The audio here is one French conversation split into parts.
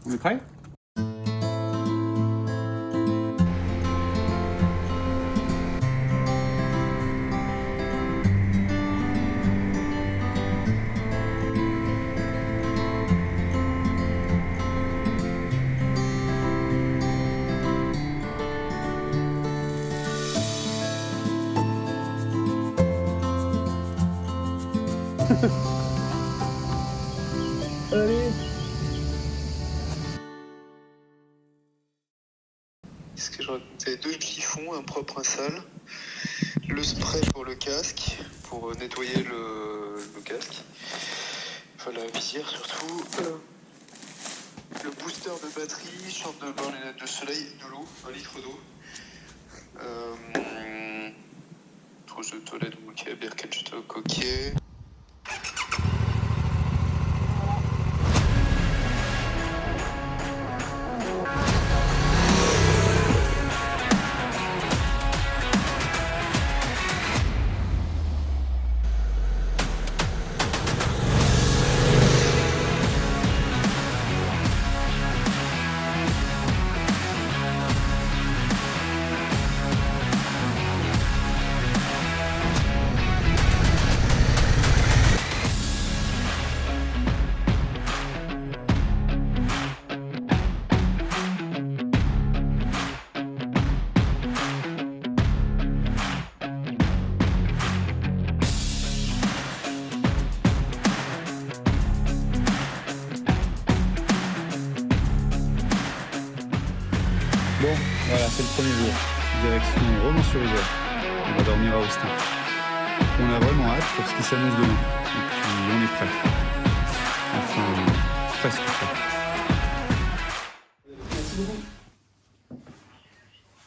On est prêt? Allez. Ce que je racontais, 2 chiffons, un propre, un sale, le spray pour le casque, pour nettoyer le casque, enfin la visière surtout, le booster de batterie, short de bain, lunettes de soleil, de l'eau, 1 litre d'eau, trousse de toilette, bouquet, Birkenstock, coquet. Bon, voilà, c'est le premier jour. Direction Romans-sur-Isère. On va dormir à Hostun. On a vraiment hâte pour ce qui s'annonce demain. Et puis on est prêt. Enfin, presque prêt. Merci beaucoup.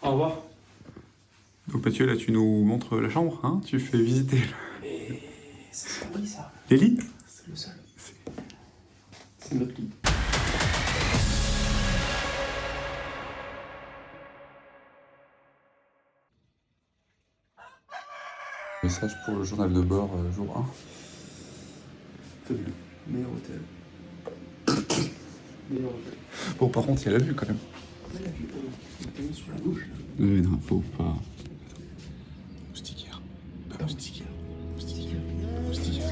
Au revoir. Donc Mathieu, là tu nous montres la chambre, hein? Tu fais visiter Et c'est un lit ça. les lits. C'est le seul. C'est notre lit. Message pour le journal de bord, jour 1. Fabuleux. Meilleur hôtel. Meilleur hôtel. Bon, par contre, il y a la vue quand même. On a la vue, on est sur la gauche. Non, faut pas. Moustiquaire. Pas moustiquaire. Moustiquaire. Moustiquaire.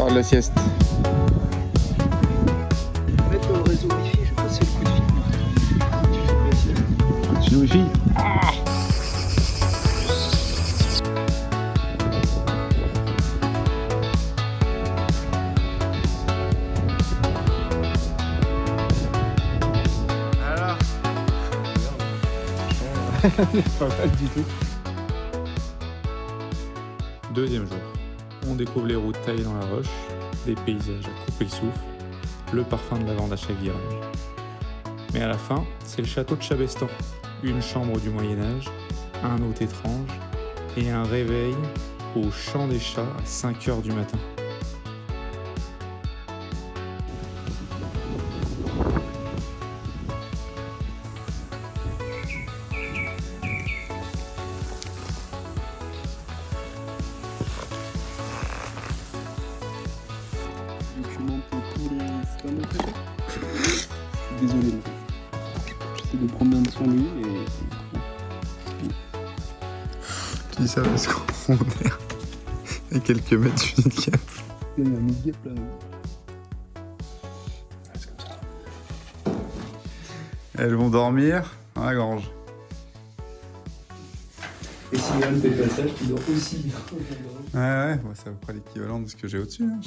l'heure de la sieste. Mettre le réseau Wi-Fi, je vais passer le coup de fil. Tu fais passer. Coup de fil Wi-Fi. Alors pas mal du tout. Deuxième jour. On découvre les routes taillées dans la roche, des paysages à couper le souffle, le parfum de lavande à chaque virage. Mais à la fin, c'est le château de Chabestan, une chambre du Moyen-Âge, un hôte étrange et un réveil au chant des chats à 5h du matin. Tu montes tous les... C'est un montage. Désolé. J'essaie de prendre bien de son lui et... Tu dis ça parce qu'on est à quelques mètres du Dudchyk. Là, il y a un mid-gap là. C'est comme ça. Elles vont dormir dans la grange. Et si Yann fait pas ça, tu dors aussi. Ouais, bon, c'est à peu près l'équivalent de ce que j'ai au-dessus. Hein,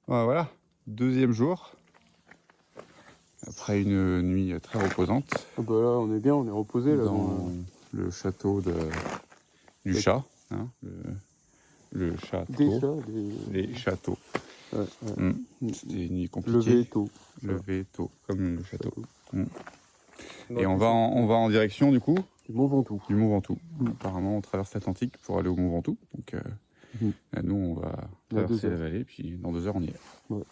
Voilà, deuxième jour. Après une nuit très reposante. Ah bah là, on est bien, on est reposé là. Dans le château du chat. Hein, le château. Des chats, Les châteaux. Ouais, ouais. C'était une nuit compliquée. Levé tôt. Levé tôt, comme le château. Non, Et on va en direction du coup du Mont Ventoux. du Mont Ventoux. Apparemment, on traverse l'Atlantique pour aller au Mont Ventoux. Donc là, nous, on va traverser la vallée, puis dans 2 heures, on y est. Ouais.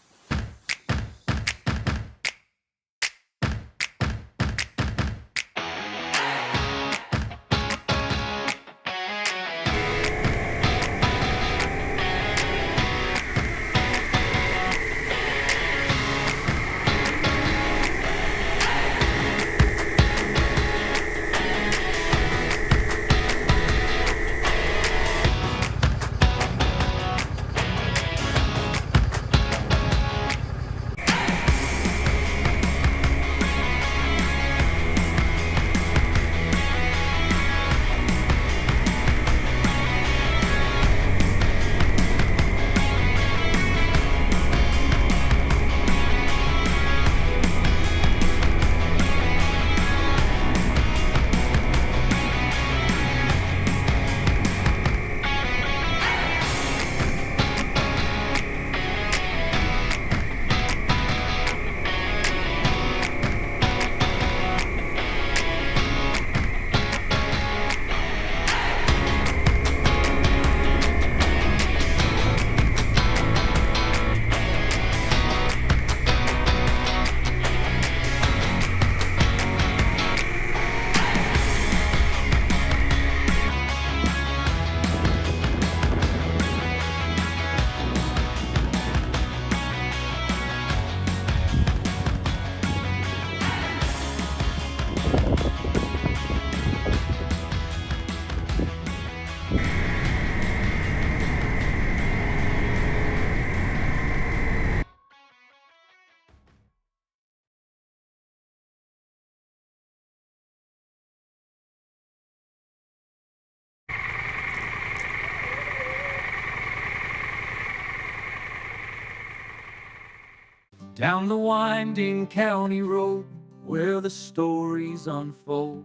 Down the winding county road where the stories unfold,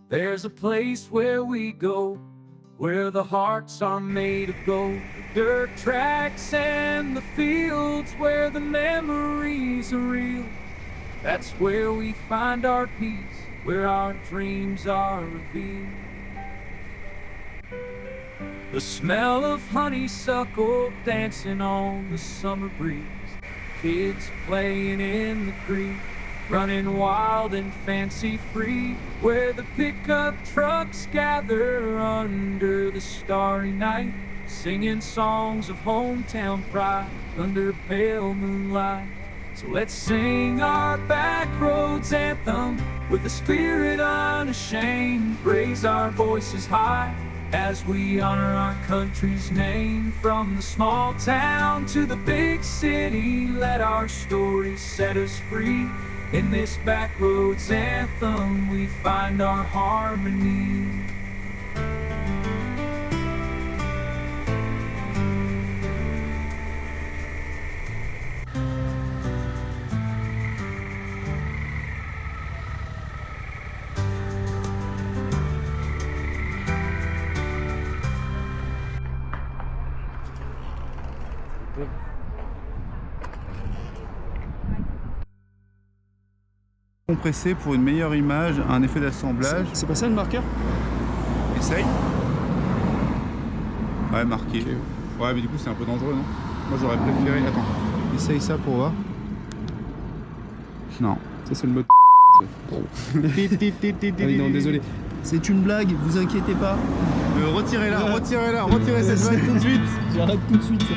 there's a place where we go, where the hearts are made of gold. The dirt tracks and the fields where the memories are real. That's where we find our peace, where our dreams are revealed. The smell of honeysuckle dancing on the summer breeze, kids playing in the creek, running wild and fancy free, where the pickup trucks gather under the starry night, singing songs of hometown pride under pale moonlight. So let's sing our back roads anthem with a spirit unashamed, raise our voices high as we honor our country's name. From the small town to the big city, let our stories set us free. In this backroads anthem, we find our harmony. Compressé pour une meilleure image, un effet d'assemblage. C'est pas ça le marqueur? Essaye. Ouais, marqué. Okay. Ouais, mais du coup c'est un peu dangereux, non? Moi j'aurais préféré... Attends, essaye ça pour voir. Non. Ça c'est le mode... non, désolé. C'est une blague, vous inquiétez pas. Retirez-la, retirez-la, retirez cette blague tout de suite. J'arrête tout de suite.